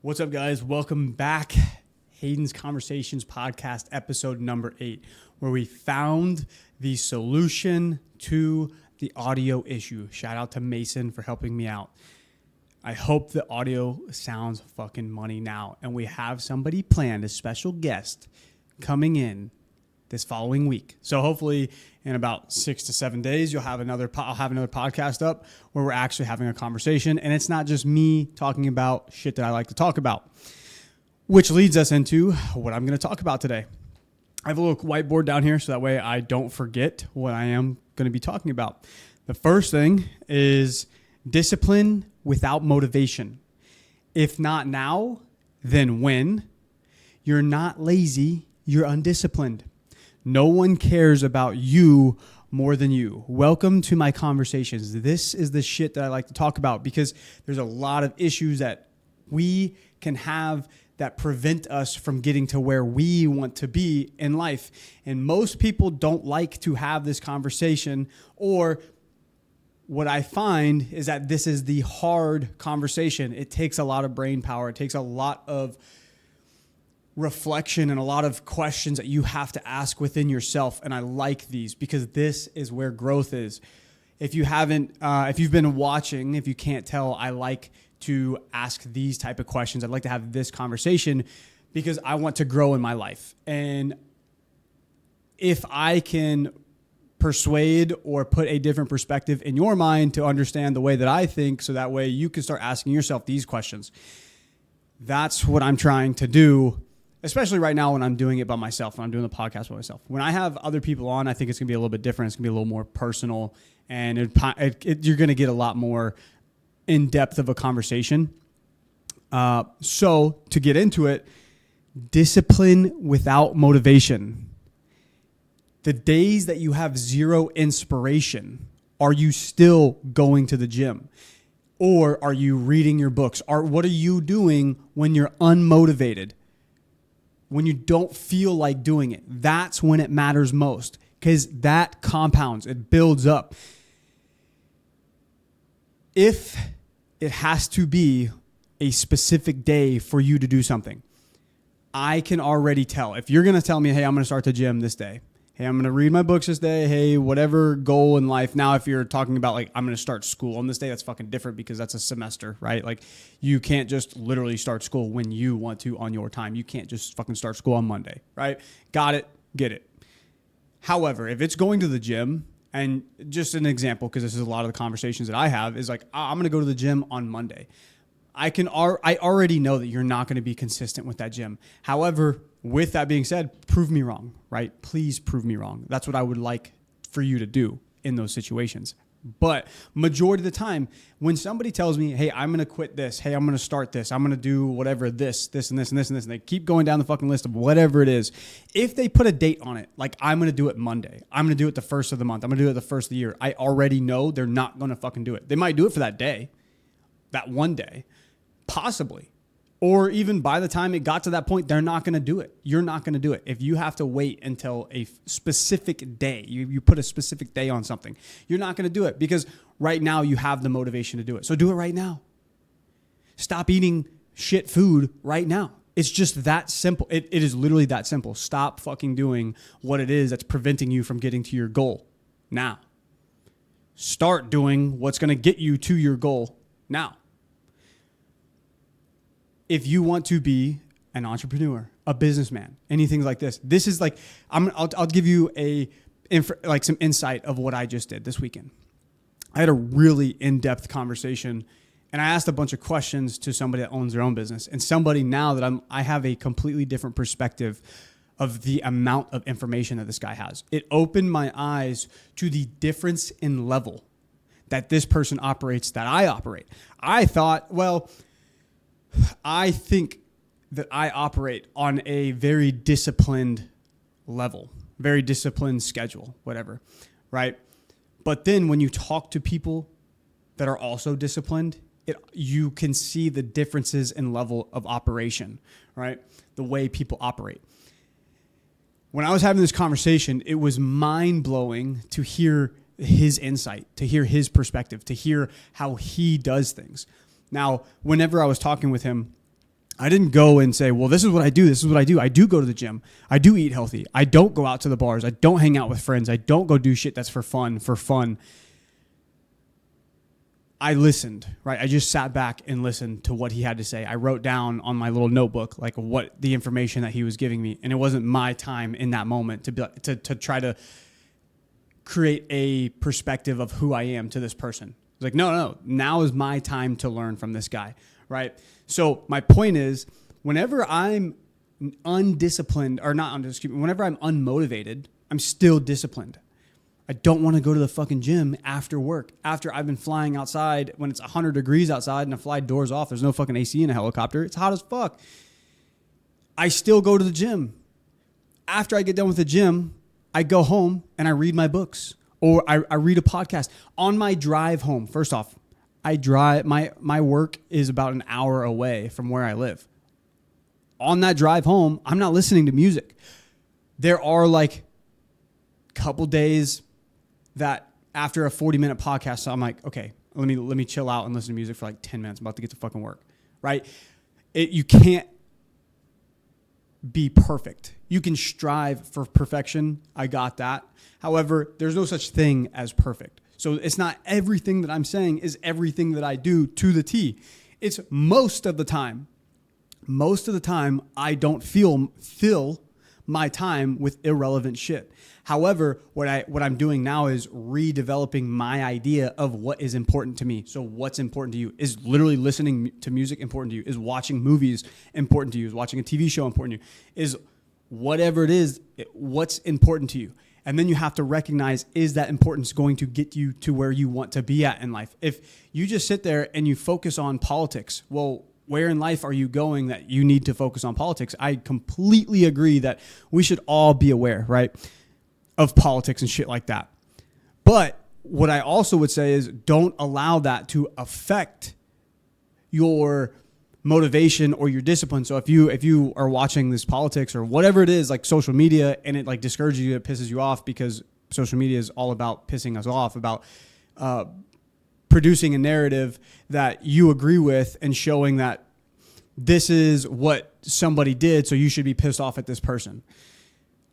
What's up, guys? Welcome back. Hayden's Conversations podcast, episode number 8, where we found the solution to the audio issue. Shout out to Mason for helping me out. I hope the audio sounds fucking money now. And we have somebody planned, a special guest, coming in this following week. So hopefully in about 6 to 7 days, I'll have another podcast up where we're actually having a conversation. And it's not just me talking about shit that I like to talk about, which leads us into what I'm going to talk about today. I have a little whiteboard down here so that way I don't forget what I am going to be talking about. The first thing is discipline without motivation. If not now, then when? You're not lazy, you're undisciplined. No one cares about you more than you. Welcome to my conversations. This is the shit that I like to talk about because there's a lot of issues that we can have that prevent us from getting to where we want to be in life. And most people don't like to have this conversation, or what I find is that this is the hard conversation. It takes a lot of brain power. It takes a lot of reflection and a lot of questions that you have to ask within yourself. And I like these because this is where growth is. If you've been watching, if you can't tell, I like to ask these type of questions. I'd like to have this conversation because I want to grow in my life. And if I can persuade or put a different perspective in your mind to understand the way that I think, so that way you can start asking yourself these questions. That's what I'm trying to do, especially right now when I'm doing it by myself, when I'm doing the podcast by myself. When I have other people on, I think it's going to be a little bit different. It's going to be a little more personal, and you're going to get a lot more in depth of a conversation. So to get into it, discipline without motivation. The days that you have zero inspiration, are you still going to the gym? Or are you reading your books? What are you doing when you're unmotivated? When you don't feel like doing it? That's when it matters most, because that compounds, it builds up. If it has to be a specific day for you to do something, I can already tell. If you're going to tell me, hey, I'm going to start the gym this day. Hey, I'm going to read my books this day. Hey, whatever goal in life. Now, if you're talking about like, I'm going to start school on this day, that's fucking different because that's a semester, right? Like you can't just literally start school when you want to on your time. You can't just fucking start school on Monday, right? Got it. Get it. However, if it's going to the gym, and just an example, because this is a lot of the conversations that I have, is like, I'm going to go to the gym on Monday. I already know that you're not going to be consistent with that gym. However, with that being said, prove me wrong, right? Please prove me wrong. That's what I would like for you to do in those situations. But majority of the time, when somebody tells me, hey, I'm going to quit this. Hey, I'm going to start this. I'm going to do whatever, this, and this, and this, and this. And they keep going down the fucking list of whatever it is. If they put a date on it, like I'm going to do it Monday. I'm going to do it the first of the month. I'm going to do it the first of the year. I already know they're not going to fucking do it. They might do it for that day, that one day, possibly. Or even by the time it got to that point, they're not going to do it. You're not going to do it. If you have to wait until a specific day, you put a specific day on something, you're not going to do it because right now you have the motivation to do it. So do it right now. Stop eating shit food right now. It's just that simple. It is literally that simple. Stop fucking doing what it is that's preventing you from getting to your goal now. Start doing what's going to get you to your goal now. If you want to be an entrepreneur, a businessman, anything like this is like, I'll give you some insight of what I just did this weekend. I had a really in-depth conversation and I asked a bunch of questions to somebody that owns their own business and somebody now that I have a completely different perspective of the amount of information that this guy has. It opened my eyes to the difference in level that this person operates, that I operate. I thought, well, I think that I operate on a very disciplined level, very disciplined schedule, whatever, right? But then when you talk to people that are also disciplined, you can see the differences in level of operation, right? The way people operate. When I was having this conversation, it was mind-blowing to hear his insight, to hear his perspective, to hear how he does things. Now, whenever I was talking with him, I didn't go and say, well, this is what I do. This is what I do. I do go to the gym. I do eat healthy. I don't go out to the bars. I don't hang out with friends. I don't go do shit that's for fun. I listened, right? I just sat back and listened to what he had to say. I wrote down on my little notebook, like what the information that he was giving me. And it wasn't my time in that moment to try to create a perspective of who I am to this person. It's like, no, now is my time to learn from this guy, right? So my point is, whenever I'm undisciplined, or not undisciplined, whenever I'm unmotivated, I'm still disciplined. I don't want to go to the fucking gym after work, after I've been flying outside when it's 100 degrees outside and I fly doors off. There's no fucking AC in a helicopter. It's hot as fuck. I still go to the gym. After I get done with the gym, I go home and I read my books, or I read a podcast. On my drive home, first off, I drive, my work is about an hour away from where I live. On that drive home, I'm not listening to music. There are like a couple days that after a 40-minute podcast, so I'm like, okay, let me chill out and listen to music for like 10 minutes. I'm about to get to fucking work, right? You can't be perfect. You can strive for perfection. I got that. However, there's no such thing as perfect. So it's not everything that I'm saying is everything that I do to the T. It's most of the time. Most of the time, I don't fill my time with irrelevant shit. However, what I'm doing now is redeveloping my idea of what is important to me. So what's important to you? Is literally listening to music important to you? Is watching movies important to you? Is watching a TV show important to you? Is whatever it is, what's important to you? And then you have to recognize, is that importance going to get you to where you want to be at in life? If you just sit there and you focus on politics, well, where in life are you going that you need to focus on politics? I completely agree that we should all be aware, right, of politics and shit like that. But what I also would say is don't allow that to affect your motivation or your discipline. So if you are watching this politics or whatever it is, like social media, and it like discourages you, it pisses you off, because social media is all about pissing us off, about producing a narrative that you agree with and showing that this is what somebody did, so you should be pissed off at this person.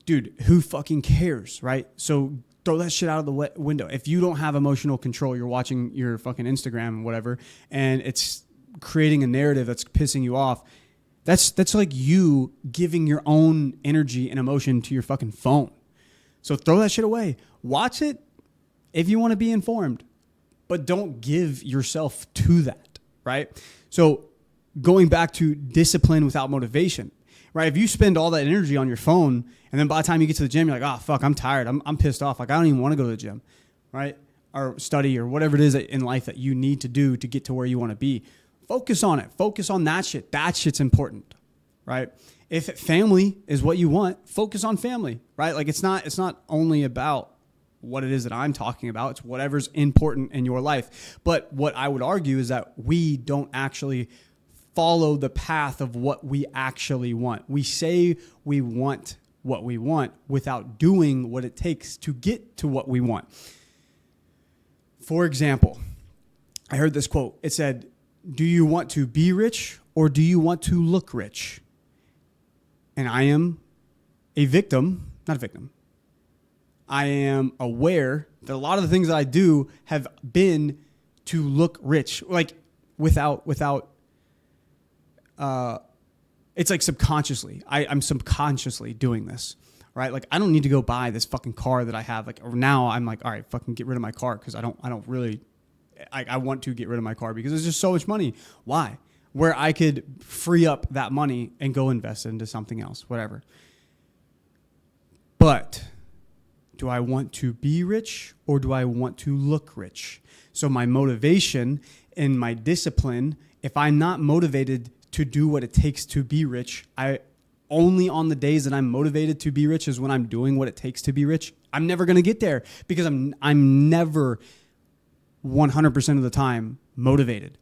Dude, who fucking cares, right? So throw that shit out of the window. If you don't have emotional control, you're watching your fucking Instagram and whatever, and it's creating a narrative that's pissing you off, that's like you giving your own energy and emotion to your fucking phone. So throw that shit away. Watch it if you want to be informed, but don't give yourself to that, right? So going back to discipline without motivation, right? If you spend all that energy on your phone, and then by the time you get to the gym, you're like, oh, fuck, I'm tired. I'm pissed off. Like, I don't even want to go to the gym, right? Or study or whatever it is in life that you need to do to get to where you want to be. Focus on it. Focus on that shit. That shit's important, right? If family is what you want, focus on family, right? Like, it's not only about what it is that I'm talking about. It's whatever's important in your life. But what I would argue is that we don't actually follow the path of what we actually want. We say we want what we want without doing what it takes to get to what we want. For example, I heard this quote. It said, do you want to be rich or do you want to look rich? And I am not a victim. I am aware that a lot of the things that I do have been to look rich, like without it's like subconsciously. I'm subconsciously doing this, right? Like, I don't need to go buy this fucking car that I have. Like, now I'm like, all right, fucking get rid of my car, because I don't really, I want to get rid of my car because there's just so much money. Why? Where I could free up that money and go invest into something else, whatever. But do I want to be rich or do I want to look rich? So my motivation and my discipline, if I'm not motivated to do what it takes to be rich, I only on the days that I'm motivated to be rich is when I'm doing what it takes to be rich. I'm never going to get there because I'm never 100% of the time motivated.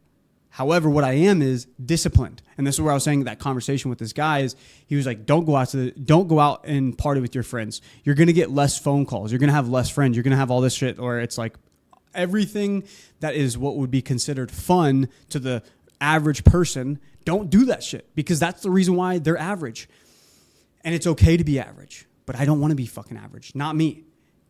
However, what I am is disciplined. And this is where I was saying that conversation with this guy is, he was like, don't go out and party with your friends. You're going to get less phone calls. You're going to have less friends. You're going to have all this shit. Or it's like everything that is what would be considered fun to the average person don't do that shit because that's the reason why they're average. And it's okay to be average, but I don't want to be fucking average. Not me.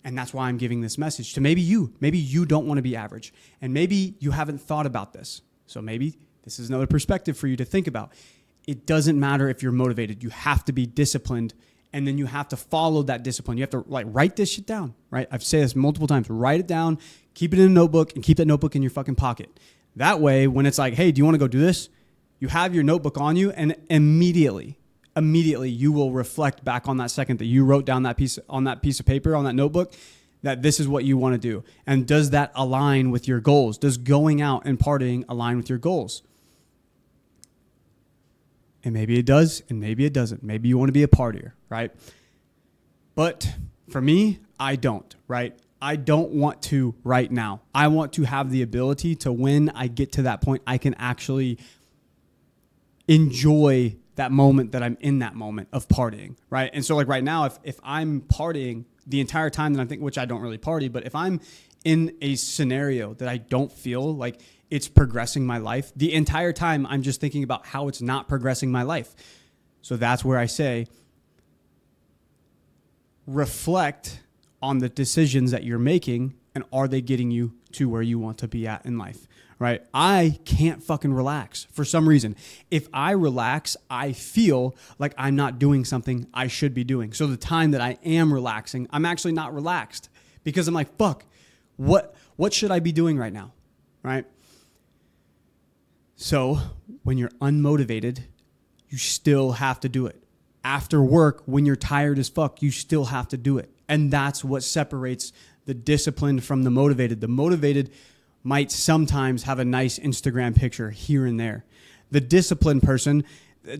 And that's why I'm giving this message to maybe you. Maybe you don't want to be average. And maybe you haven't thought about this. So maybe this is another perspective for you to think about. It doesn't matter if you're motivated. You have to be disciplined, and then you have to follow that discipline. You have to write this shit down, right? I've said this multiple times. Write it down, keep it in a notebook, and keep that notebook in your fucking pocket. That way, when it's like, hey, do you want to go do this? You have your notebook on you, and immediately you will reflect back on that second that you wrote down that piece of paper, on that notebook, that this is what you want to do. And does that align with your goals? Does going out and partying align with your goals? And maybe it does, and maybe it doesn't. Maybe you want to be a partier, right? But for me, I don't, right? I don't want to right now. I want to have the ability to, when I get to that point, I can actually enjoy that moment that I'm in that moment of partying, right? And so like right now, if I'm partying the entire time that I'm thinking, which I don't really party, but if I'm in a scenario that I don't feel like it's progressing my life, the entire time I'm just thinking about how it's not progressing my life. So that's where I say, reflect on the decisions that you're making, and are they getting you to where you want to be at in life, right? I can't fucking relax for some reason. If I relax, I feel like I'm not doing something I should be doing. So the time that I am relaxing, I'm actually not relaxed because I'm like, fuck, what should I be doing right now, right? So when you're unmotivated, you still have to do it. After work, when you're tired as fuck, you still have to do it. And that's what separates the disciplined from the motivated. The motivated might sometimes have a nice Instagram picture here and there. The disciplined person,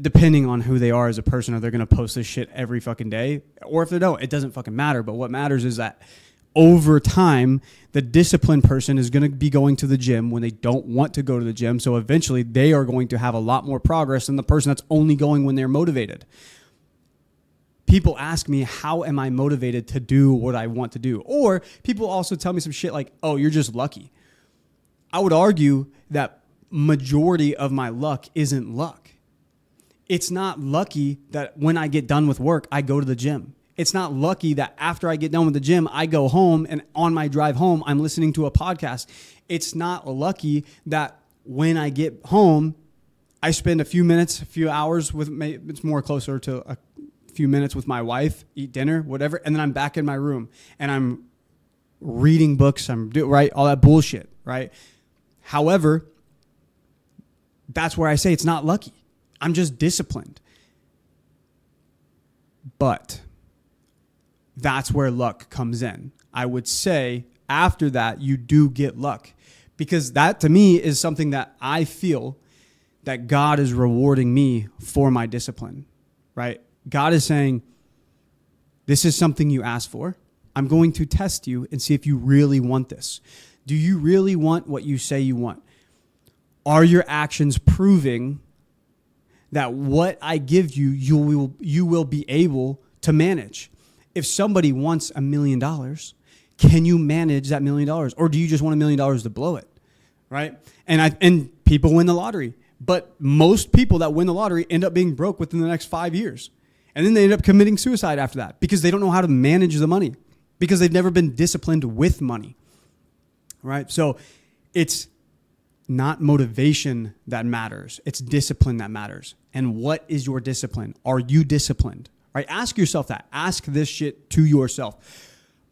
depending on who they are as a person, are they going to post this shit every fucking day? Or if they don't, it doesn't fucking matter. But what matters is that over time, the disciplined person is going to be going to the gym when they don't want to go to the gym. So eventually they are going to have a lot more progress than the person that's only going when they're motivated. People ask me, how am I motivated to do what I want to do? Or people also tell me some shit like, oh, you're just lucky. I would argue that majority of my luck isn't luck. It's not lucky that when I get done with work, I go to the gym. It's not lucky that after I get done with the gym, I go home and on my drive home, I'm listening to a podcast. It's not lucky that when I get home, I spend a few hours with, it's more closer to a few minutes with my wife, eat dinner, whatever, and then I'm back in my room and I'm reading books, right, all that bullshit, right? However, that's where I say it's not lucky. I'm just disciplined. But that's where luck comes in. I would say after that, you do get luck, because that to me is something that I feel that God is rewarding me for my discipline, right? God is saying, this is something you asked for. I'm going to test you and see if you really want this. Do you really want what you say you want? Are your actions proving that what I give you, you will be able to manage? If somebody wants $1 million, can you manage that $1 million? Or do you just want $1 million to blow it, right? And people win the lottery. But most people that win the lottery end up being broke within the next 5 years. And then they end up committing suicide after that because they don't know how to manage the money, because they've never been disciplined with money, right? So it's not motivation that matters. It's discipline that matters. And what is your discipline? Are you disciplined? Right? Ask yourself that. Ask this shit to yourself.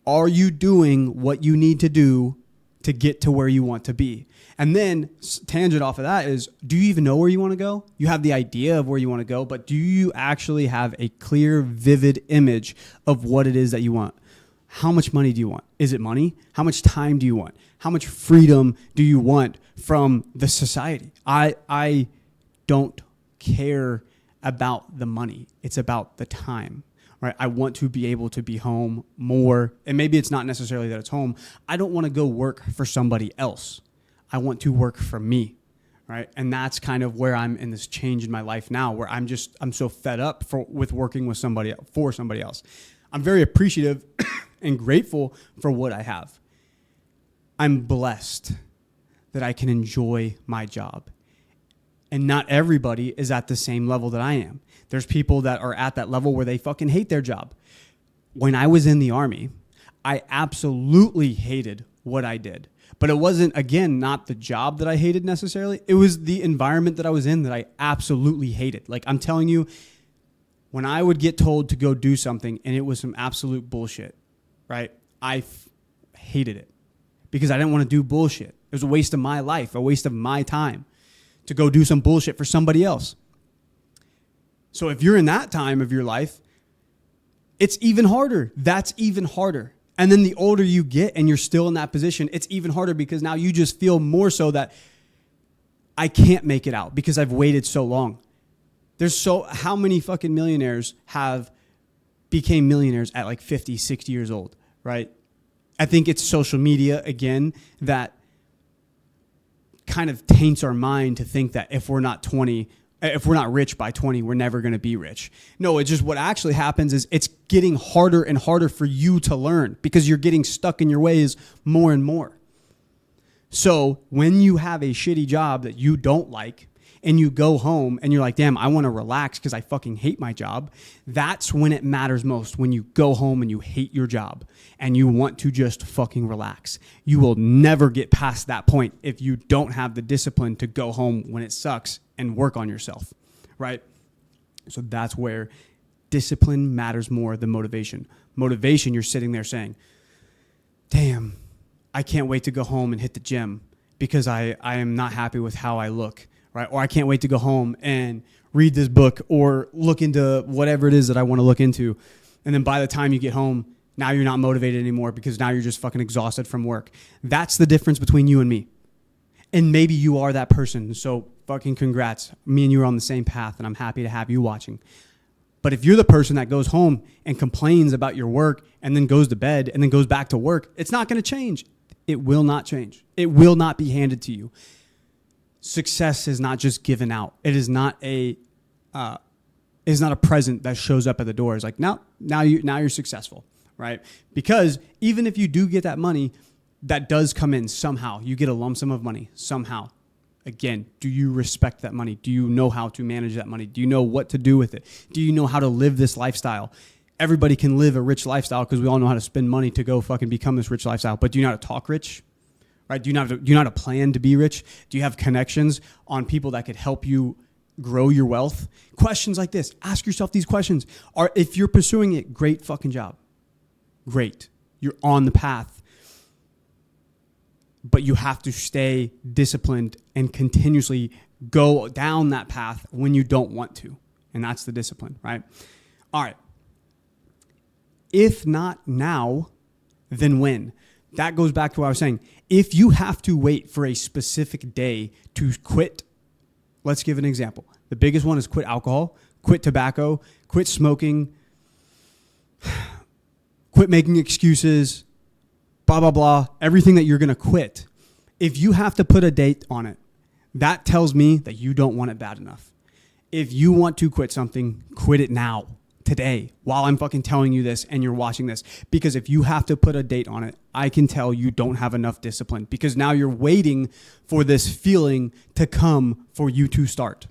Are you doing what you need to do to get to where you want to be? And then tangent off of that is, do you even know where you want to go? You have the idea of where you want to go, but do you actually have a clear, vivid image of what it is that you want? How much money do you want? Is it money? How much time do you want? How much freedom do you want from the society? I don't care about the money. It's about the time, right? I want to be able to be home more. And maybe it's not necessarily that it's home. I don't want to go work for somebody else. I want to work for me, right? And that's kind of where I'm in this change in my life now, where I'm so fed up with working with somebody, for somebody else. I'm very appreciative and grateful for what I have. I'm blessed that I can enjoy my job. And not everybody is at the same level that I am. There's people that are at that level where they fucking hate their job. When I was in the Army, I absolutely hated what I did. But it wasn't, again, not the job that I hated necessarily. It was the environment that I was in that I absolutely hated. Like, I'm telling you, when I would get told to go do something and it was some absolute bullshit, right? I hated it because I didn't want to do bullshit. It was a waste of my life, a waste of my time to go do some bullshit for somebody else. So if you're in that time of your life, it's even harder. That's even harder. And then the older you get and you're still in that position, it's even harder because now you just feel more so that I can't make it out because I've waited so long. How many fucking millionaires became millionaires at like 50, 60 years old, right? I think it's social media, again, that kind of taints our mind to think that if we're not rich by 20, we're never going to be rich. No, it's just what actually happens is it's getting harder and harder for you to learn because you're getting stuck in your ways more and more. So when you have a shitty job that you don't like and you go home and you're like, damn, I want to relax because I fucking hate my job. That's when it matters most, when you go home and you hate your job and you want to just fucking relax. You will never get past that point if you don't have the discipline to go home when it sucks and work on yourself, right? So that's where discipline matters more than motivation. Motivation, you're sitting there saying, damn, I can't wait to go home and hit the gym because I am not happy with how I look, right? Or I can't wait to go home and read this book or look into whatever it is that I want to look into. And then by the time you get home, now you're not motivated anymore because now you're just fucking exhausted from work. That's the difference between you and me. And maybe you are that person. So fucking congrats. Me and you are on the same path and I'm happy to have you watching. But if you're the person that goes home and complains about your work and then goes to bed and then goes back to work, it's not going to change. It will not change. It will not be handed to you. Success is not just given out. It is not a present that shows up at the door. It's like, now you're successful, right? Because even if you do get that money, that does come in somehow. You get a lump sum of money somehow. Again, do you respect that money? Do you know how to manage that money? Do you know what to do with it? Do you know how to live this lifestyle? Everybody can live a rich lifestyle because we all know how to spend money to go fucking become this rich lifestyle. But do you know how to talk rich? Right? Do you know how to plan to be rich? Do you have connections on people that could help you grow your wealth? Questions like this. Ask yourself these questions. If you're pursuing it, great fucking job. Great. You're on the path. But you have to stay disciplined and continuously go down that path when you don't want to. And that's the discipline, right? All right. If not now, then when? That goes back to what I was saying. If you have to wait for a specific day to quit, let's give an example. The biggest one is quit alcohol, quit tobacco, quit smoking, quit making excuses, blah, blah, blah, everything that you're going to quit. If you have to put a date on it, that tells me that you don't want it bad enough. If you want to quit something, quit it now, today, while I'm fucking telling you this and you're watching this. Because if you have to put a date on it, I can tell you don't have enough discipline because now you're waiting for this feeling to come for you to start.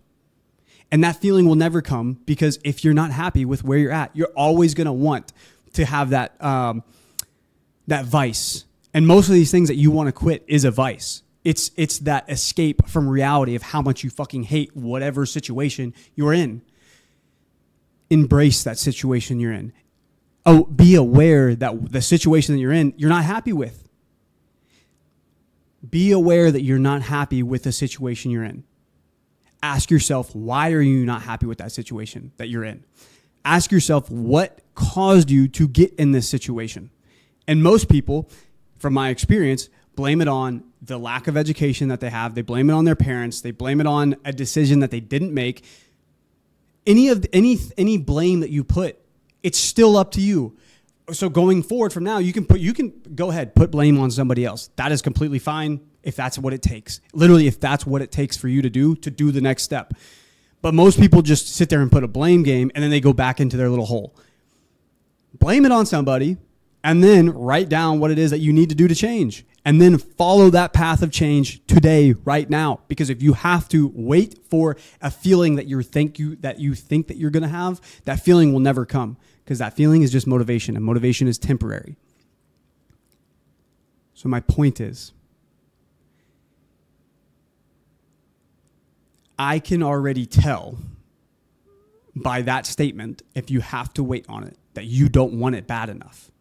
And that feeling will never come because if you're not happy with where you're at, you're always going to want to have that vice. And most of these things that you want to quit is a vice. It's that escape from reality of how much you fucking hate whatever situation you're in. Embrace that situation you're in. Oh, be aware that the situation that you're in, you're not happy with. Be aware that you're not happy with the situation you're in. Ask yourself, why are you not happy with that situation that you're in? Ask yourself, what caused you to get in this situation? And most people, from my experience, blame it on the lack of education that they have. They blame it on their parents. They blame it on a decision that they didn't make. Any blame that you put, it's still up to you. So going forward from now, you can go ahead, put blame on somebody else. That is completely fine if that's what it takes. Literally, if that's what it takes for you to do the next step. But most people just sit there and put a blame game and then they go back into their little hole. Blame it on somebody and then write down what it is that you need to do to change. and then follow that path of change today, right now. Because if you have to wait for a feeling that you think that you're going to have, that feeling will never come, because that feeling is just motivation, and motivation is temporary. So my point is, I can already tell by that statement, if you have to wait on it, that you don't want it bad enough.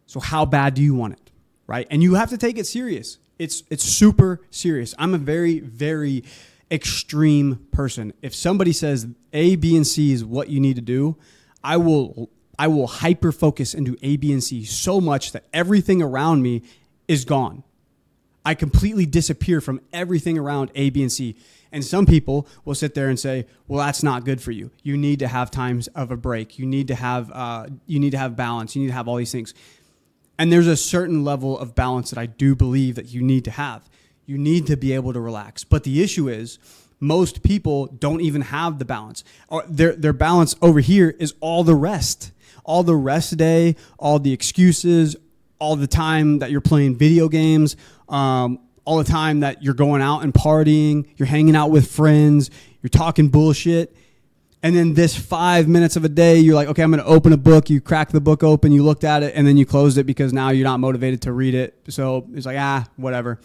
So how bad do you want it, right? And you have to take it serious. It's super serious. I'm a very, very extreme person. If somebody says A, B, and C is what you need to do, I will hyper focus into A, B, and C so much that everything around me is gone. I completely disappear from everything around A, B, and C. And some people will sit there and say, well, that's not good for you. You need to have times of a break. You need to have balance. You need to have all these things. And there's a certain level of balance that I do believe that you need to have. You need to be able to relax. But the issue is, most people don't even have the balance. Or their balance over here is all the rest. All the rest day, all the excuses, all the time that you're playing video games, all the time that you're going out and partying, you're hanging out with friends, you're talking bullshit. And then this 5 minutes of a day, you're like, okay, I'm going to open a book. You crack the book open, you looked at it, and then you closed it because now you're not motivated to read it. So it's like, whatever.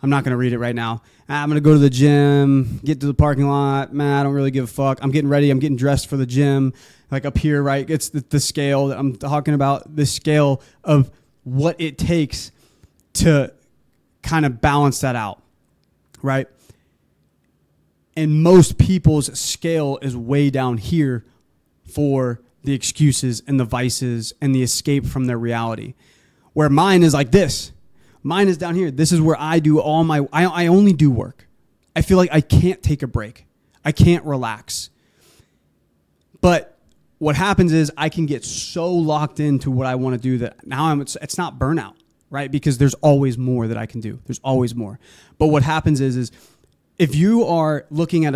I'm not going to read it right now. I'm going to go to the gym, get to the parking lot. Man, I don't really give a fuck. I'm getting ready. I'm getting dressed for the gym. Like up here, right? It's the scale that I'm talking about, the scale of what it takes to kind of balance that out, right? And most people's scale is way down here for the excuses and the vices and the escape from their reality. Where mine is like this. Mine is down here. This is where I do all my, I only do work. I feel like I can't take a break. I can't relax. But what happens is I can get so locked into what I want to do that now it's not burnout, right? Because there's always more that I can do. There's always more. But what happens is if you are looking at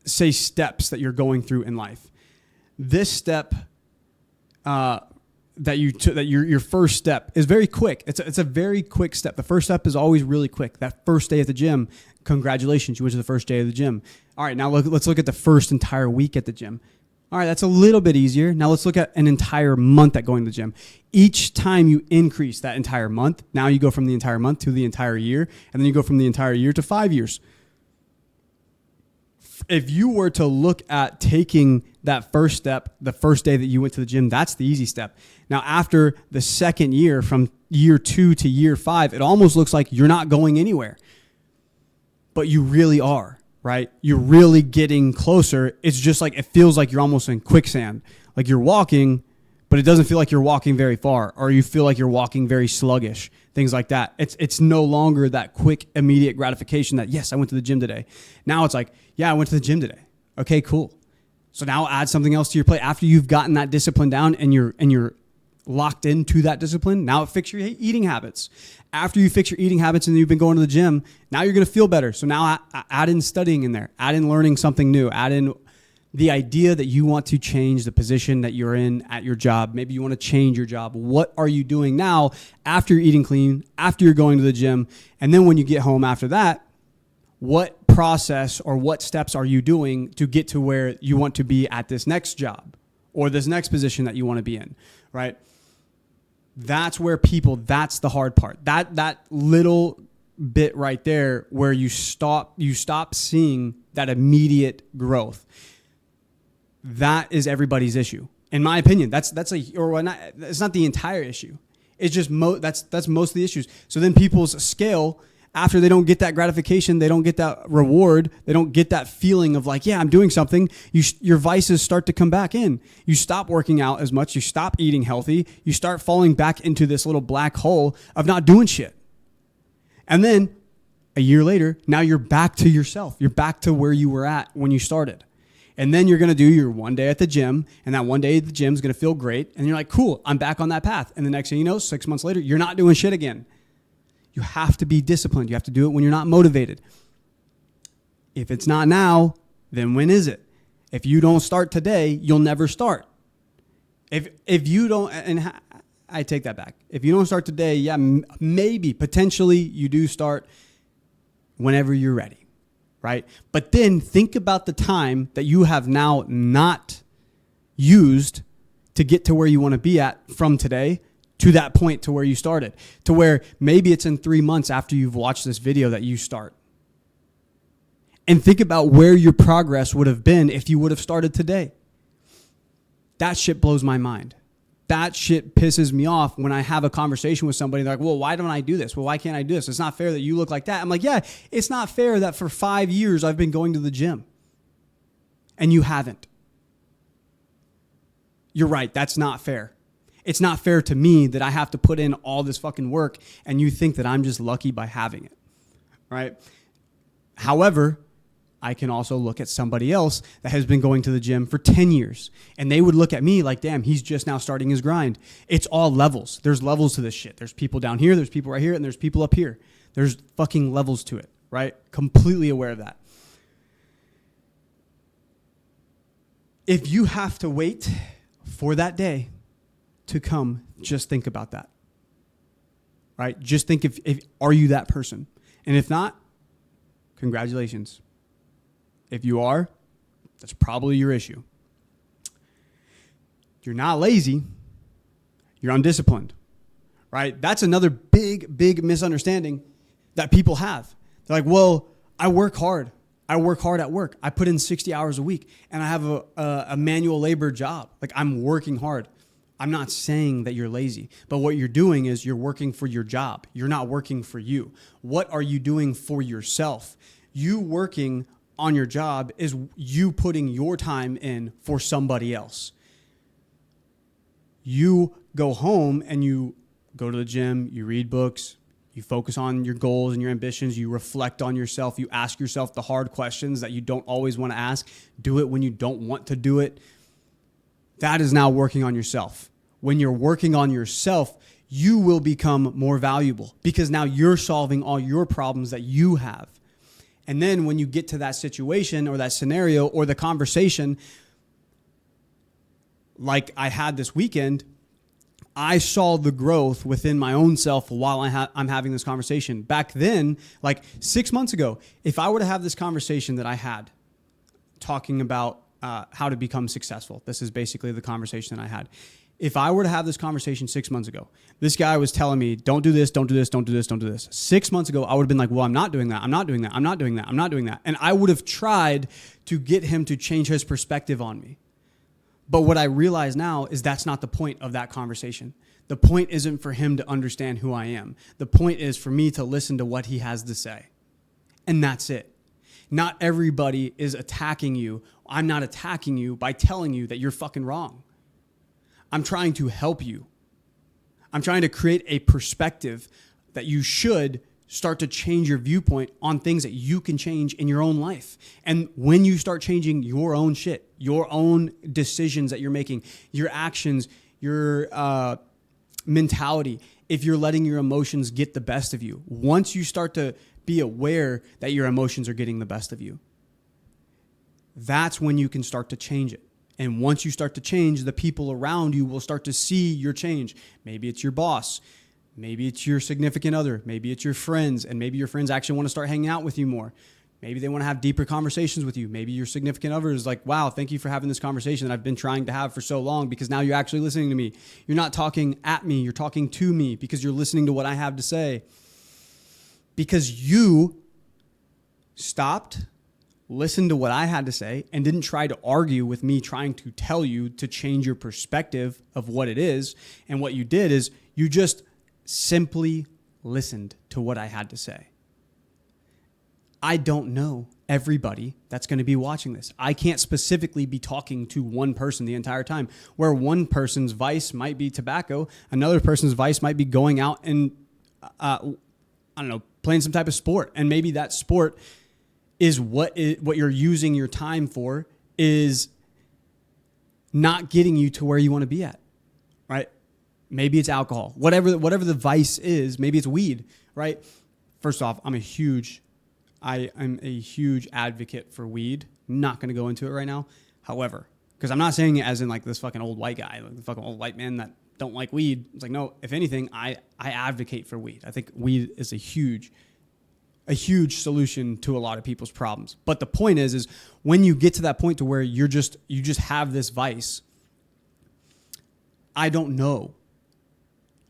say steps that you're going through in life, this step that your first step is very quick. It's a very quick step. The first step is always really quick. That first day at the gym, congratulations, you went to the first day of the gym. All right, now let's look at the first entire week at the gym. All right, that's a little bit easier. Now let's look at an entire month at going to the gym. Each time you increase that entire month, now you go from the entire month to the entire year, and then you go from the entire year to 5 years. If you were to look at taking that first step, the first day that you went to the gym, that's the easy step. Now, after the second year, from year 2 to year 5, it almost looks like you're not going anywhere. But you really are. Right? You're really getting closer. It's just like, it feels like you're almost in quicksand. Like you're walking, but it doesn't feel like you're walking very far, or you feel like you're walking very sluggish, things like that. It's no longer that quick, immediate gratification that, yes, I went to the gym today. Now it's like, yeah, I went to the gym today. Okay, cool. So now add something else to your plate. After you've gotten that discipline down and you're locked into that discipline, now fix your eating habits. After you fix your eating habits and you've been going to the gym, now you're going to feel better. So now add in studying in there, add in learning something new, add in the idea that you want to change the position that you're in at your job. Maybe you want to change your job. What are you doing now after you're eating clean, after you're going to the gym? And then when you get home after that, what process or what steps are you doing to get to where you want to be at this next job or this next position that you want to be in, right? That's where that's the hard part. That little bit right there where you stop seeing that immediate growth. That is everybody's issue. In my opinion, it's not the entire issue. It's just that's most of the issues. So then people's scale, after they don't get that gratification, they don't get that reward, they don't get that feeling of like, yeah, I'm doing something, your vices start to come back in. You stop working out as much, you stop eating healthy, you start falling back into this little black hole of not doing shit. And then a year later, now you're back to yourself. You're back to where you were at when you started. And then you're going to do your one day at the gym, and that one day at the gym is going to feel great. And you're like, cool, I'm back on that path. And the next thing you know, 6 months later, you're not doing shit again. You have to be disciplined. You have to do it when you're not motivated. If it's not now, then when is it? If you don't start today, you'll never start. If you don't, and I take that back. If you don't start today, yeah, maybe, potentially you do start whenever you're ready, right? But then think about the time that you have now not used to get to where you want to be at from today to that point to where you started, to where maybe it's in 3 months after you've watched this video that you start. And think about where your progress would have been if you would have started today. That shit blows my mind. That shit pisses me off when I have a conversation with somebody. They're like, well, why don't I do this? Well, why can't I do this? It's not fair that you look like that. I'm like, yeah, it's not fair that for 5 years I've been going to the gym and you haven't. You're right. That's not fair. It's not fair to me that I have to put in all this fucking work and you think that I'm just lucky by having it, right? However, I can also look at somebody else that has been going to the gym for 10 years and they would look at me like, damn, he's just now starting his grind. It's all levels. There's levels to this shit. There's people down here, there's people right here, and there's people up here. There's fucking levels to it, right? Completely aware of that. If you have to wait for that day to come, just think about that, right? Just think if are you that person? And if not, congratulations. If you are, that's probably your issue. You're not lazy. You're undisciplined, right? That's another big misunderstanding that people have. They're like, well, I work hard. I work hard at work. I put in 60 hours a week and I have a manual labor job. Like I'm working hard. I'm not saying that you're lazy, but what you're doing is you're working for your job. You're not working for you. What are you doing for yourself? You working on your job is you putting your time in for somebody else. You go home and you go to the gym, you read books, you focus on your goals and your ambitions, you reflect on yourself, you ask yourself the hard questions that you don't always want to ask, do it when you don't want to do it. That is now working on yourself. When you're working on yourself, you will become more valuable because now you're solving all your problems that you have. And then when you get to that situation or that scenario or the conversation, like I had this weekend, I saw the growth within my own self while I'm having this conversation. Back then, like 6 months ago, if I were to have this conversation that I had talking about how to become successful, this is basically the conversation that I had. If I were to have this conversation 6 months ago, this guy was telling me, don't do this, don't do this, don't do this, don't do this. 6 months ago, I would have been like, well, I'm not doing that. I'm not doing that. I'm not doing that. I'm not doing that. And I would have tried to get him to change his perspective on me. But what I realize now is that's not the point of that conversation. The point isn't for him to understand who I am. The point is for me to listen to what he has to say. And that's it. Not everybody is attacking you. I'm not attacking you by telling you that you're fucking wrong. I'm trying to help you. I'm trying to create a perspective that you should start to change your viewpoint on things that you can change in your own life. And when you start changing your own shit, your own decisions that you're making, your actions, your mentality, if you're letting your emotions get the best of you, once you start to be aware that your emotions are getting the best of you, that's when you can start to change it. And once you start to change, the people around you will start to see your change. Maybe it's your boss. Maybe it's your significant other. Maybe it's your friends. And maybe your friends actually want to start hanging out with you more. Maybe they want to have deeper conversations with you. Maybe your significant other is like, wow, thank you for having this conversation that I've been trying to have for so long because now you're actually listening to me. You're not talking at me. You're talking to me because you're listening to what I have to say. Because you stopped, listened to what I had to say, and didn't try to argue with me trying to tell you to change your perspective of what it is. And what you did is you just simply listened to what I had to say. I don't know everybody that's going to be watching this. I can't specifically be talking to one person the entire time, where one person's vice might be tobacco, another person's vice might be going out and, playing some type of sport. And maybe that sport is what you're using your time for is not getting you to where you want to be at, right? Maybe it's alcohol, whatever the vice is. Maybe it's weed, right? First off, I'm a huge advocate for weed. I'm not going to go into it right now. However, because I'm not saying it as in like this fucking old white guy, like the fucking old white man that don't like weed. It's like, no, if anything, I advocate for weed. I think weed is a huge solution to a lot of people's problems. But the point is when you get to that point to where you just have this vice, I don't know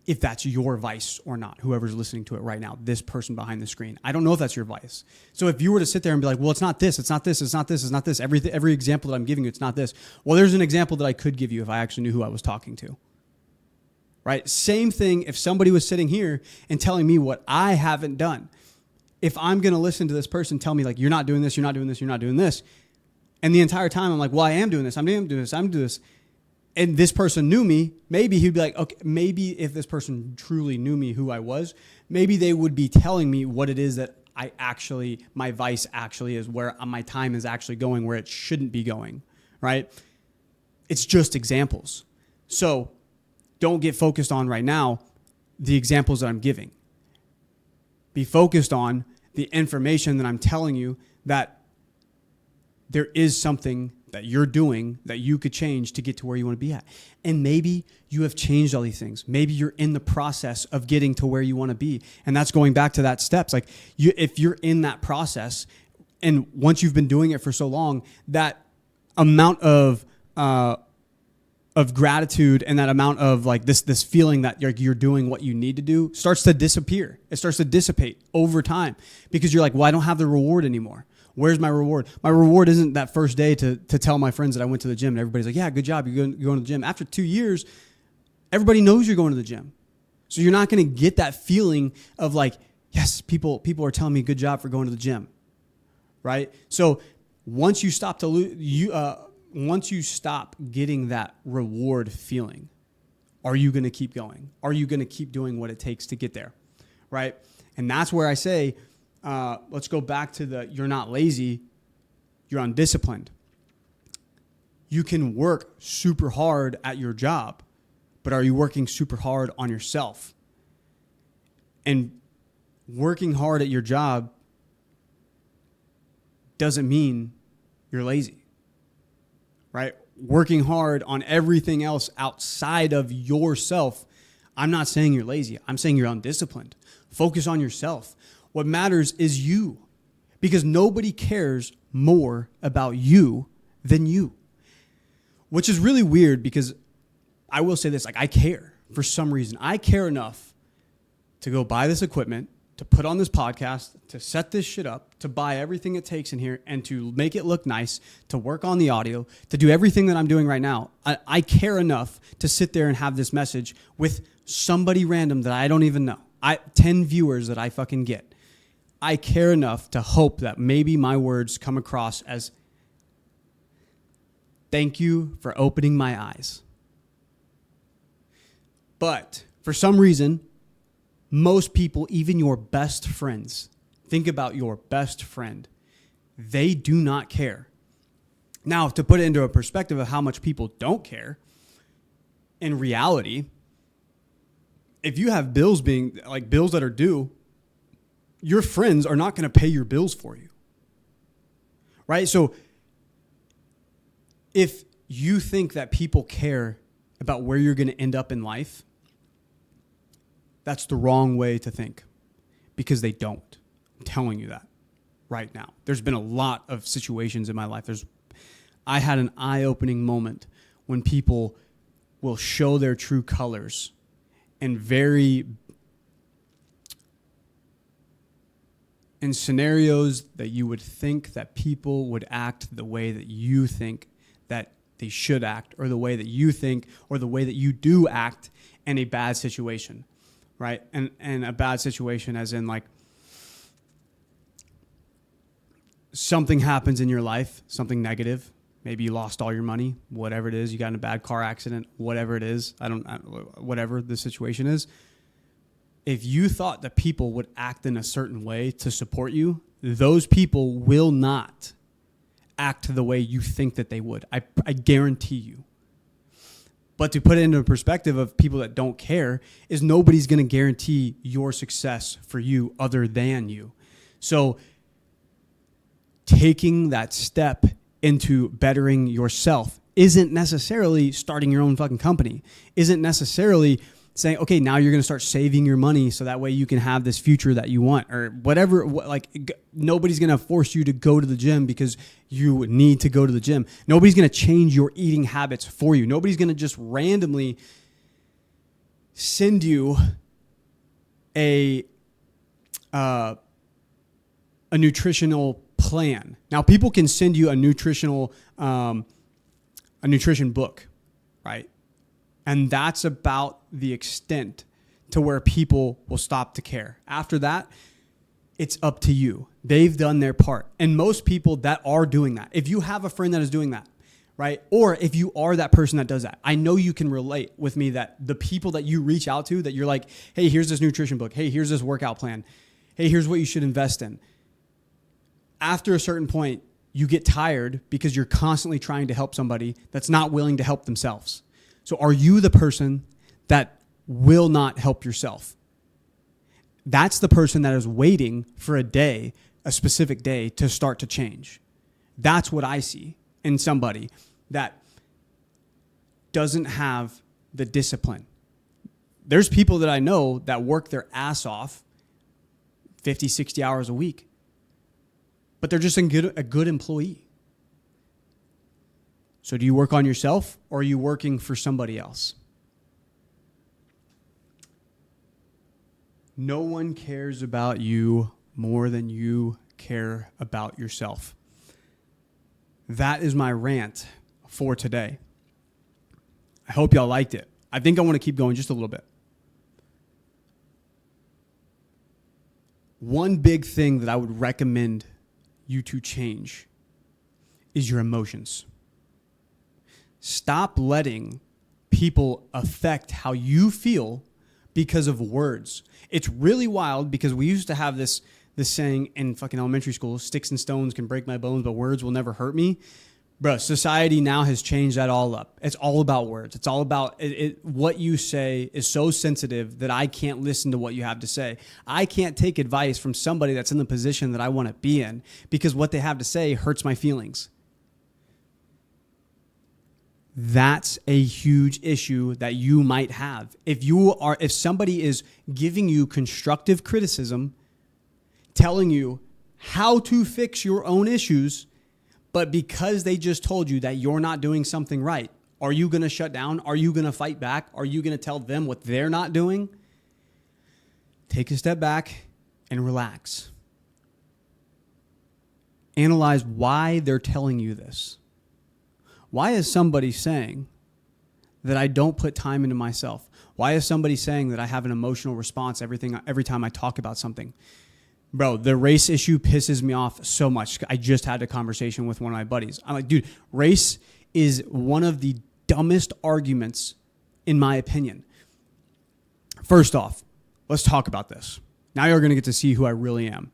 if that's your vice or not, whoever's listening to it right now, this person behind the screen. I don't know if that's your vice. So if you were to sit there and be like, well, it's not this, it's not this, it's not this, it's not this, every example that I'm giving you, it's not this. Well, there's an example that I could give you if I actually knew who I was talking to. Right? Same thing if somebody was sitting here and telling me what I haven't done. If I'm going to listen to this person tell me like, you're not doing this, you're not doing this, you're not doing this. And the entire time I'm like, well, I am doing this, I'm doing this, I'm doing this. And this person knew me, maybe he'd be like, okay, maybe if this person truly knew me, who I was, maybe they would be telling me what it is that my vice actually is, where my time is actually going, where it shouldn't be going, right? It's just examples. So don't get focused on right now the examples that I'm giving. Be focused on the information that I'm telling you, that there is something that you're doing that you could change to get to where you want to be at. And maybe you have changed all these things. Maybe you're in the process of getting to where you want to be. And that's going back to that steps. Like if you're in that process, and once you've been doing it for so long, that amount of gratitude and that amount of like this feeling that you're doing what you need to do starts to disappear. It starts to dissipate over time because you're like, well, I don't have the reward anymore. Where's my reward? My reward isn't that first day to tell my friends that I went to the gym and everybody's like, yeah, good job. You're going to the gym. After 2 years, everybody knows you're going to the gym. So you're not going to get that feeling of like, yes, people are telling me good job for going to the gym. Right? So once you stop once you stop getting that reward feeling, are you going to keep going? Are you going to keep doing what it takes to get there? Right? And that's where I say, let's go back to you're not lazy, you're undisciplined. You can work super hard at your job, but are you working super hard on yourself? And working hard at your job doesn't mean you're lazy, right? Working hard on everything else outside of yourself, I'm not saying you're lazy. I'm saying you're undisciplined. Focus on yourself. What matters is you, because nobody cares more about you than you, which is really weird because I will say this, like I care for some reason. I care enough to go buy this equipment, to put on this podcast, to set this shit up, to buy everything it takes in here and to make it look nice, to work on the audio, to do everything that I'm doing right now. I care enough to sit there and have this message with somebody random that I don't even know. 10 viewers that I fucking get. I care enough to hope that maybe my words come across as thank you for opening my eyes. But for some reason, most people, even your best friends, think about your best friend, they do not care. Now, to put it into a perspective of how much people don't care, in reality, if you have bills that are due, your friends are not going to pay your bills for you, right? So if you think that people care about where you're going to end up in life, that's the wrong way to think, because they don't. I'm telling you that right now. There's been a lot of situations in my life. I had an eye-opening moment when people will show their true colors in scenarios that you would think that people would act the way that you think that they should act, or the way that you think, or the way that you do act in a bad situation, right? And a bad situation as in like something happens in your life, something negative. Maybe you lost all your money, whatever it is. You got in a bad car accident, whatever it is. Whatever the situation is. If you thought that people would act in a certain way to support you, those people will not act the way you think that they would. I guarantee you. But to put it into a perspective of people that don't care, is nobody's going to guarantee your success for you other than you. So taking that step into bettering yourself isn't necessarily starting your own fucking company, isn't necessarily saying, okay, now you're going to start saving your money so that way you can have this future that you want, or whatever. Nobody's going to force you to go to the gym because you need to go to the gym. Nobody's going to change your eating habits for you. Nobody's going to just randomly send you a nutritional plan. Now, people can send you a nutrition book, right? And that's about the extent to where people will stop to care. After that, it's up to you. They've done their part. And most people that are doing that, if you have a friend that is doing that, right? Or if you are that person that does that, I know you can relate with me that the people that you reach out to, that you're like, hey, here's this nutrition book. Hey, here's this workout plan. Hey, here's what you should invest in. After a certain point, you get tired because you're constantly trying to help somebody that's not willing to help themselves. So are you the person that will not help yourself? That's the person that is waiting for a specific day to start to change. That's what I see in somebody that doesn't have the discipline. There's people that I know that work their ass off 50, 60 hours a week, but they're just a good employee. So do you work on yourself, or are you working for somebody else? No one cares about you more than you care about yourself. That is my rant for today. I hope y'all liked it. I think I want to keep going just a little bit. One big thing that I would recommend you to change is your emotions. Stop letting people affect how you feel because of words. It's really wild because we used to have this saying in fucking elementary school, sticks and stones can break my bones, but words will never hurt me. Bro, society now has changed that all up. It's all about words. It's all about what you say is so sensitive that I can't listen to what you have to say. I can't take advice from somebody that's in the position that I want to be in because what they have to say hurts my feelings. That's a huge issue that you might have. If somebody is giving you constructive criticism, telling you how to fix your own issues, but because they just told you that you're not doing something right, are you going to shut down? Are you going to fight back? Are you going to tell them what they're not doing? Take a step back and relax. Analyze why they're telling you this. Why is somebody saying that I don't put time into myself? Why is somebody saying that I have an emotional response every time I talk about something? Bro, the race issue pisses me off so much. I just had a conversation with one of my buddies. I'm like, dude, race is one of the dumbest arguments in my opinion. First off, let's talk about this. Now you're going to get to see who I really am.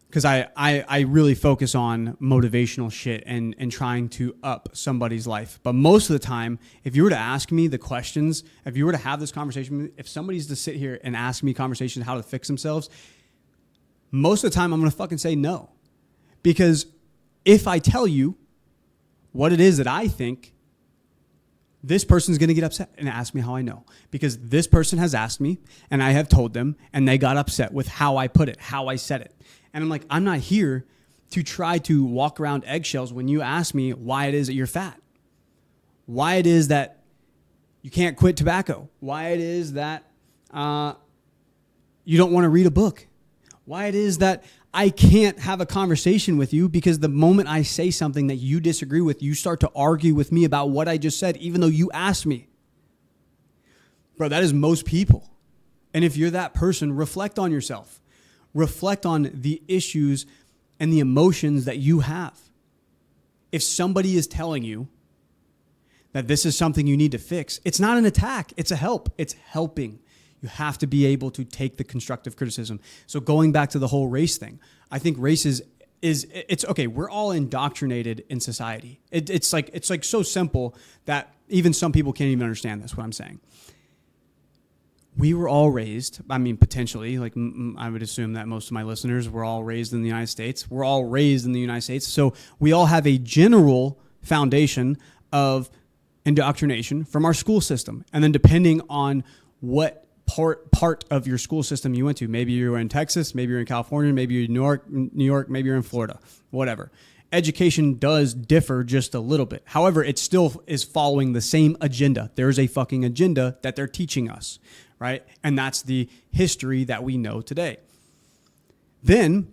Because I really focus on motivational shit and trying to up somebody's life. But most of the time, if you were to ask me the questions, if you were to have this conversation, if somebody's to sit here and ask me conversations how to fix themselves, most of the time I'm going to fucking say no. Because if I tell you what it is that I think, this person's going to get upset and ask me how I know. Because this person has asked me and I have told them and they got upset with how I put it, how I said it. And I'm like, I'm not here to try to walk around eggshells when you ask me why it is that you're fat, why it is that you can't quit tobacco, why it is that you don't want to read a book, why it is that I can't have a conversation with you because the moment I say something that you disagree with, you start to argue with me about what I just said, even though you asked me. Bro, that is most people. And if you're that person, reflect on yourself. Reflect on the issues and the emotions that you have. If somebody is telling you that this is something you need to fix, it's not an attack. It's a help. It's helping. You have to be able to take the constructive criticism. So going back to the whole race thing, I think race it's okay. We're all indoctrinated in society. It's like so simple that even some people can't even understand this, what I'm saying. We were all raised, potentially, like I would assume that most of my listeners were all raised in the United States. We're all raised in the United States. So we all have a general foundation of indoctrination from our school system. And then depending on what part of your school system you went to, maybe you were in Texas, maybe you're in California, maybe you're in New York, maybe you're in Florida, whatever. Education does differ just a little bit. However, it still is following the same agenda. There's a fucking agenda that they're teaching us, right? And that's the history that we know today. Then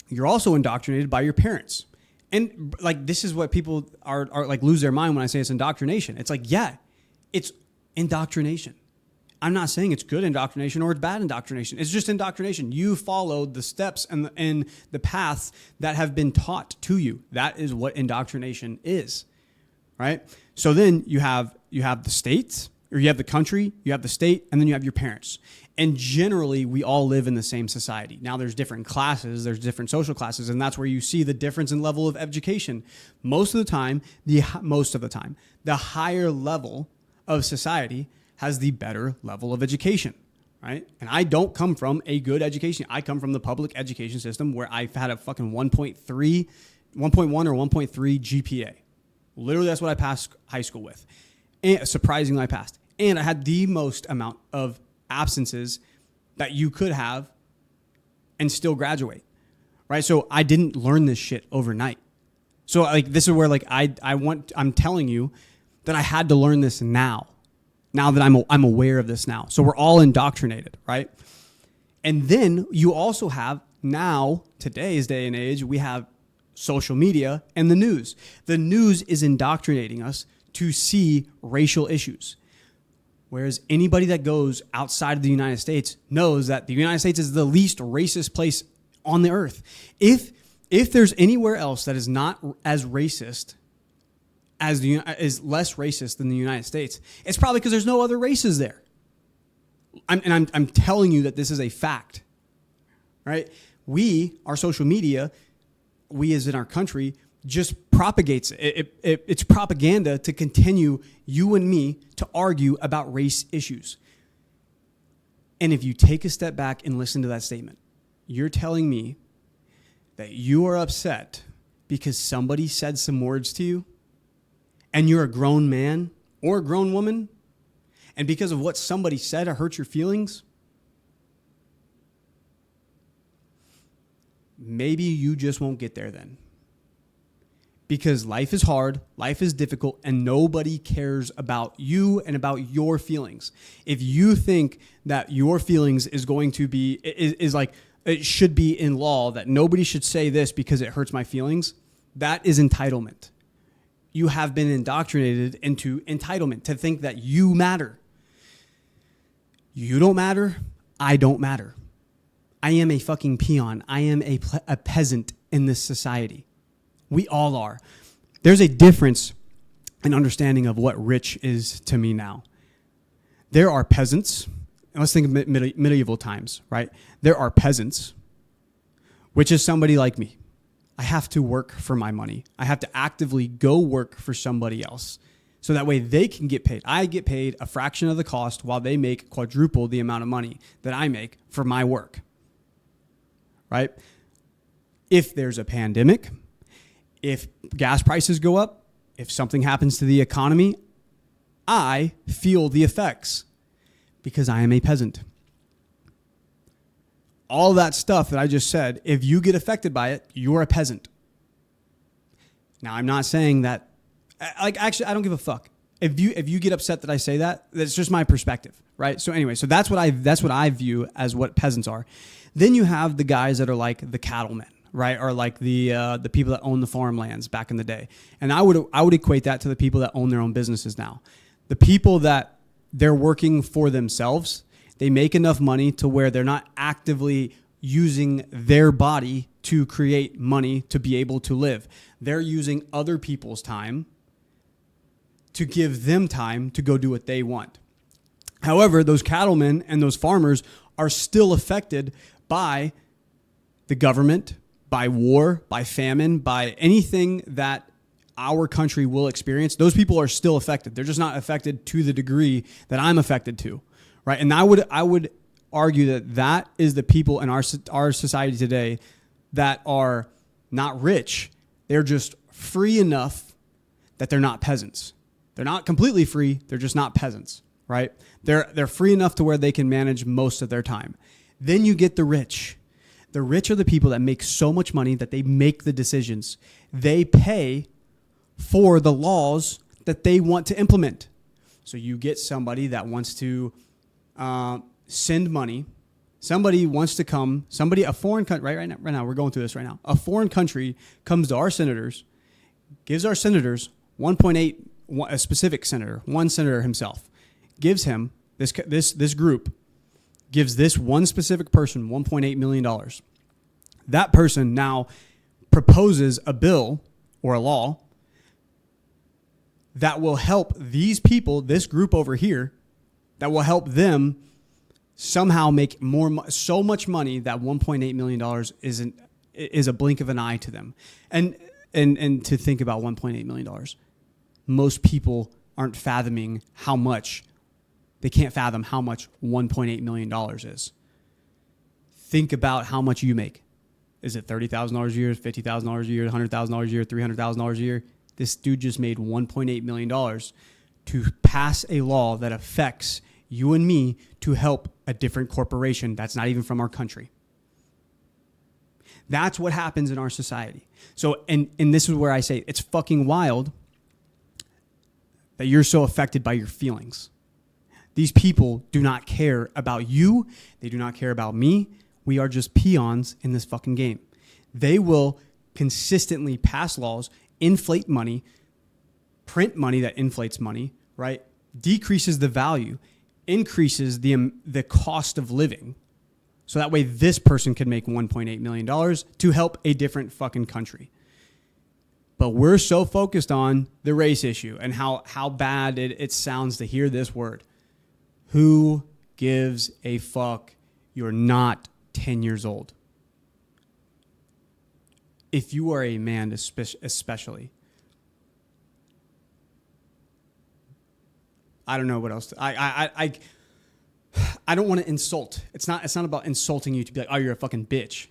you're also indoctrinated by your parents. And like, this is what people are like lose their mind when I say it's indoctrination. It's like, yeah, it's indoctrination. I'm not saying it's good indoctrination or it's bad indoctrination. It's just indoctrination. You followed the steps and the paths that have been taught to you. That is what indoctrination is, right? So then you have the states, or you have the country, you have the state, and then you have your parents. And generally, we all live in the same society. Now, there's different classes, there's different social classes, and that's where you see the difference in level of education. Most of the time, the higher level of society has the better level of education, right? And I don't come from a good education. I come from the public education system where I've had a fucking 1.1 or 1.3 GPA. Literally, that's what I passed high school with. And surprisingly, I passed. And I had the most amount of absences that you could have and still graduate, right? So I didn't learn this shit overnight. So like, this is where like I'm telling you that I had to learn this now that I'm aware of this now. So we're all indoctrinated, right? And then you also have now, today's day and age, we have social media and the news. The news is indoctrinating us to see racial issues. Whereas anybody that goes outside of the United States knows that the United States is the least racist place on the earth. If there's anywhere else that is not as racist is less racist than the United States, it's probably because there's no other races there. I'm telling you that this is a fact, right? Our social media, we as in our country, just propagates it. It's propaganda to continue you and me to argue about race issues. And if you take a step back and listen to that statement, you're telling me that you are upset because somebody said some words to you, and you're a grown man or a grown woman, and because of what somebody said it hurt your feelings, maybe you just won't get there then. Because life is hard, life is difficult, and nobody cares about you and about your feelings. If you think that your feelings is going to be, is like, it should be in law that nobody should say this because it hurts my feelings, that is entitlement. You have been indoctrinated into entitlement to think that you matter. You don't matter. I don't matter. I am a fucking peon. I am a peasant in this society. We all are. There's a difference in understanding of what rich is to me now. There are peasants. Let's think of medieval times, right? There are peasants, which is somebody like me. I have to work for my money. I have to actively go work for somebody else so that way they can get paid. I get paid a fraction of the cost while they make quadruple the amount of money that I make for my work, right? If there's a pandemic, if gas prices go up, if something happens to the economy, I feel the effects because I am a peasant. All that stuff that I just said, if you get affected by it, you're a peasant. Now, I'm not saying that, like, actually, I don't give a fuck. If you get upset that I say that, that's just my perspective, right? So anyway, so that's what I view as what peasants are. Then you have the guys that are like the cattlemen, right? Or like the people that own the farmlands back in the day. And I would equate that to the people that own their own businesses now. The people that they're working for themselves, they make enough money to where they're not actively using their body to create money to be able to live. They're using other people's time to give them time to go do what they want. However, those cattlemen and those farmers are still affected by the government, by war, by famine, by anything that our country will experience. Those people are still affected. They're just not affected to the degree that I'm affected to. Right, and I would argue that is the people in our society today that are not rich. They're just free enough that they're not peasants. They're not completely free. They're just not peasants, right? They're free enough to where they can manage most of their time. Then you get the rich. The rich are the people that make so much money that they make the decisions. They pay for the laws that they want to implement. So you get somebody that wants to send money. Somebody wants to come. A foreign country, right now, we're going through this right now. A foreign country comes to our senators, gives our senators 1.8, a specific senator, one senator himself, gives him, this group, gives this one specific person $1.8 million. That person now proposes a bill or a law that will help these people, this group over here, that will help them somehow make so much money that $1.8 million is a blink of an eye to them. And to think about $1.8 million, most people aren't fathoming how much. They can't fathom how much $1.8 million is. Think about how much you make. Is it $30,000 a year, $50,000 a year, $100,000 a year, $300,000 a year? This dude just made $1.8 million to pass a law that affects you and me to help a different corporation that's not even from our country. That's what happens in our society. So, and this is where I say it's fucking wild that you're so affected by your feelings. These people do not care about you. They do not care about me. We are just peons in this fucking game. They will consistently pass laws, inflate money, print money that inflates money, right? Decreases the value, increases the cost of living. So that way this person can make $1.8 million to help a different fucking country. But we're so focused on the race issue and how bad it sounds to hear this word. Who gives a fuck? You're not 10 years old. If you are a man especially, I don't know what else. I don't want to insult. It's not about insulting you to be like, oh, you're a fucking bitch.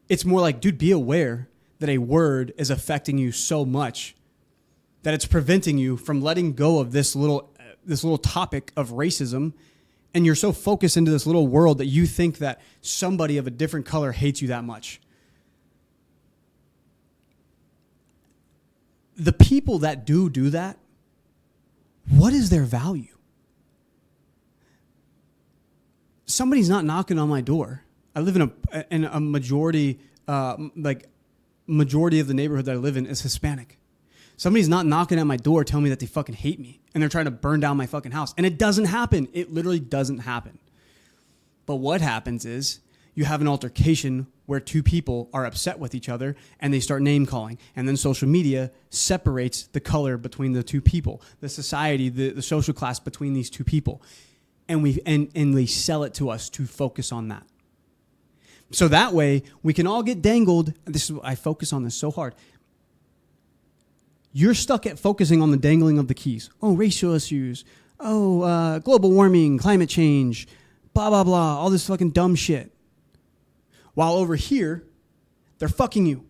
It's more like, dude, be aware that a word is affecting you so much that it's preventing you from letting go of this little topic of racism. And you're so focused into this little world that you think that somebody of a different color hates you that much. The people that do that, what is their value? Somebody's not knocking on my door. I live in a majority, majority of the neighborhood that I live in is Hispanic. Somebody's not knocking at my door telling me that they fucking hate me and they're trying to burn down my fucking house. And it doesn't happen. It literally doesn't happen. But what happens is you have an altercation where two people are upset with each other and they start name calling. And then social media separates the color between the two people, the society, the social class between these two people. And they sell it to us to focus on that. So that way we can all get dangled. I focus on this so hard. You're stuck at focusing on the dangling of the keys. Oh, racial issues. Oh, global warming, climate change, blah, blah, blah, all this fucking dumb shit. While over here, they're fucking you.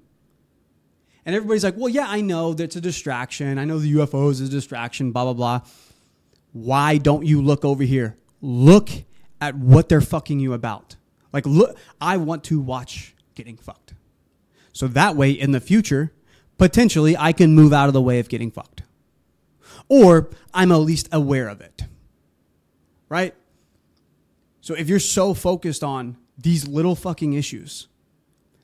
And everybody's like, well, yeah, I know that's a distraction. I know the UFO is a distraction, blah, blah, blah. Why don't you look over here? Look at what they're fucking you about. Like, look, I want to watch getting fucked. So that way, in the future, potentially, I can move out of the way of getting fucked. Or I'm at least aware of it. Right? So if you're so focused on these little fucking issues,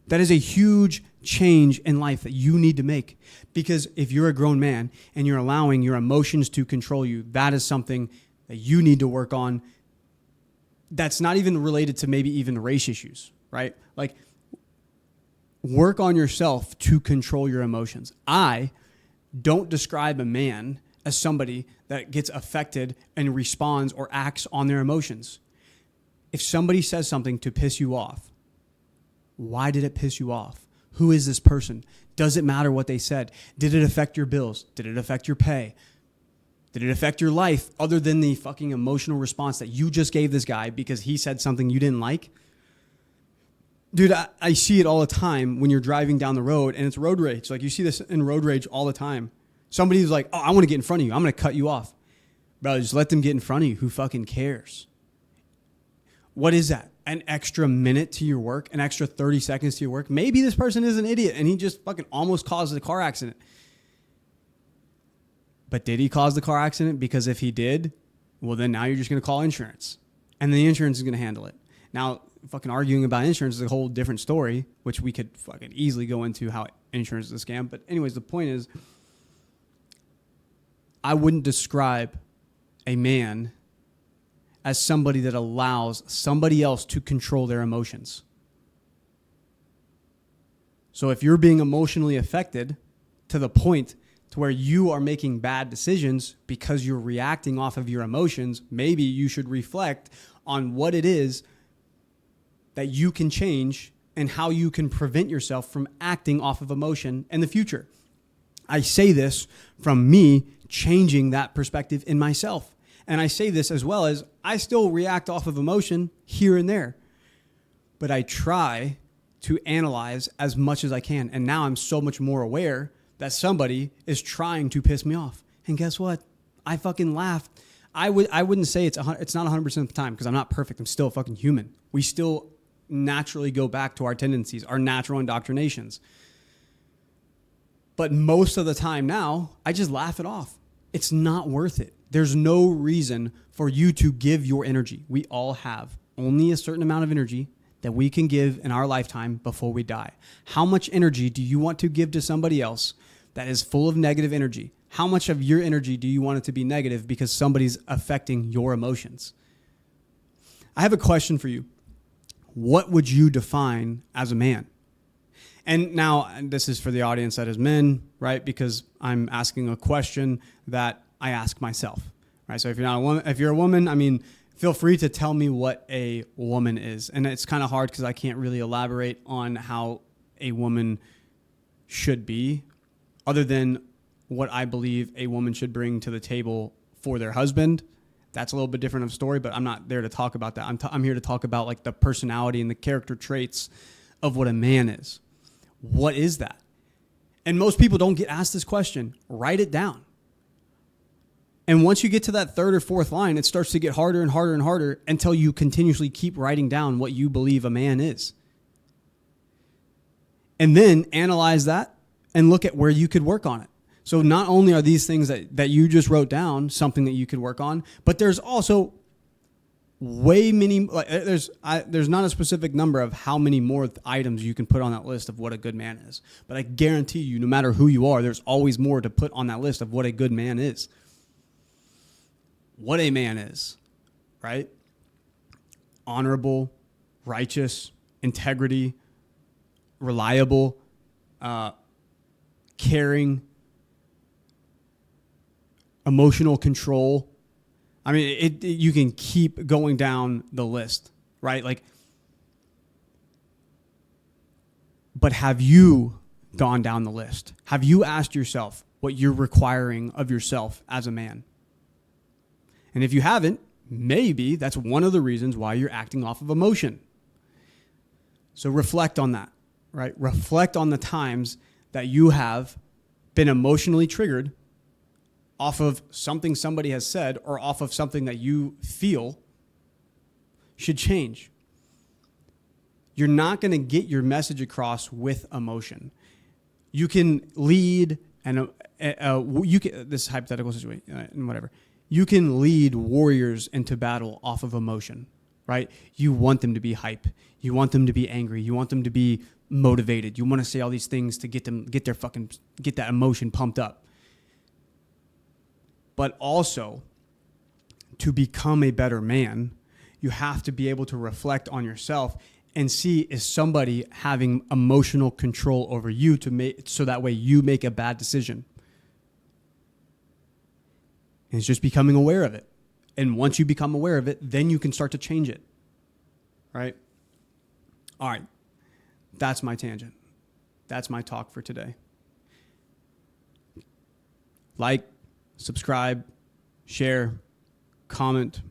that is a huge change in life that you need to make. Because if you're a grown man and you're allowing your emotions to control you, that is something that you need to work on. That's not even related to maybe even race issues, right? Like, work on yourself to control your emotions. I don't describe a man as somebody that gets affected and responds or acts on their emotions. If somebody says something to piss you off, why did it piss you off? Who is this person? Does it matter what they said? Did it affect your bills? Did it affect your pay? Did it affect your life other than the fucking emotional response that you just gave this guy because he said something you didn't like? Dude, I see it all the time when you're driving down the road and it's road rage. Like, you see this in road rage all the time. Somebody who's like, oh, I want to get in front of you. I'm going to cut you off. Bro, just let them get in front of you. Who fucking cares? What is that? An extra minute to your work? An extra 30 seconds to your work? Maybe this person is an idiot and he just fucking almost caused a car accident. But did he cause the car accident? Because if he did, well, then now you're just going to call insurance. And the insurance is going to handle it. Now, fucking arguing about insurance is a whole different story, which we could fucking easily go into how insurance is a scam. But anyways, the point is, I wouldn't describe a man as somebody that allows somebody else to control their emotions. So if you're being emotionally affected to the point to where you are making bad decisions because you're reacting off of your emotions, maybe you should reflect on what it is that you can change and how you can prevent yourself from acting off of emotion in the future. I say this from me changing that perspective in myself. And I say this as well as I still react off of emotion here and there, but I try to analyze as much as I can. And now I'm so much more aware that somebody is trying to piss me off. And guess what? I fucking laughed. I wouldn't say it's not 100% of the time because I'm not perfect. I'm still a fucking human. We still naturally go back to our tendencies, our natural indoctrinations. But most of the time now, I just laugh it off. It's not worth it. There's no reason for you to give your energy. We all have only a certain amount of energy that we can give in our lifetime before we die. How much energy do you want to give to somebody else that is full of negative energy? How much of your energy do you want it to be negative because somebody's affecting your emotions? I have a question for you. What would you define as a man? And now this is for the audience that is men, right? Because I'm asking a question that I ask myself, right? So if you're a woman, I mean, feel free to tell me what a woman is. And it's kind of hard because I can't really elaborate on how a woman should be other than what I believe a woman should bring to the table for their husband. That's a little bit different of a story, but I'm not there to talk about that. I'm here to talk about like the personality and the character traits of what a man is. What is that? And most people don't get asked this question. Write it down. And once you get to that third or fourth line, it starts to get harder and harder and harder until you continuously keep writing down what you believe a man is. And then analyze that and look at where you could work on it. So not only are these things that you just wrote down something that you could work on, but there's also way many, like there's not a specific number of how many more items you can put on that list of what a good man is. But I guarantee you, no matter who you are, there's always more to put on that list of what a good man is. What a man is, right? Honorable, righteous, integrity, reliable, caring, emotional control. I mean, you can keep going down the list, right? Like, but have you gone down the list? Have you asked yourself what you're requiring of yourself as a man? And if you haven't, maybe that's one of the reasons why you're acting off of emotion. So reflect on that, right? Reflect on the times that you have been emotionally triggered off of something somebody has said or off of something that you feel should change. You're not going to get your message across with emotion. You can lead, and this hypothetical situation, and whatever. You can lead warriors into battle off of emotion, right? You want them to be hype. You want them to be angry. You want them to be motivated. You want to say all these things to get that emotion pumped up. But also, to become a better man, you have to be able to reflect on yourself and see, is somebody having emotional control over you so that way you make a bad decision. And it's just becoming aware of it. And once you become aware of it, then you can start to change it. Right? All right. That's my tangent. That's my talk for today. Like, subscribe, share, comment.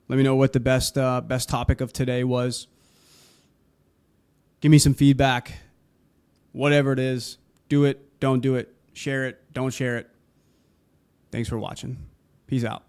Let me know what the best topic of today was. Give me some feedback. Whatever it is, do it, don't do it, share it, don't share it. Thanks for watching. Peace out.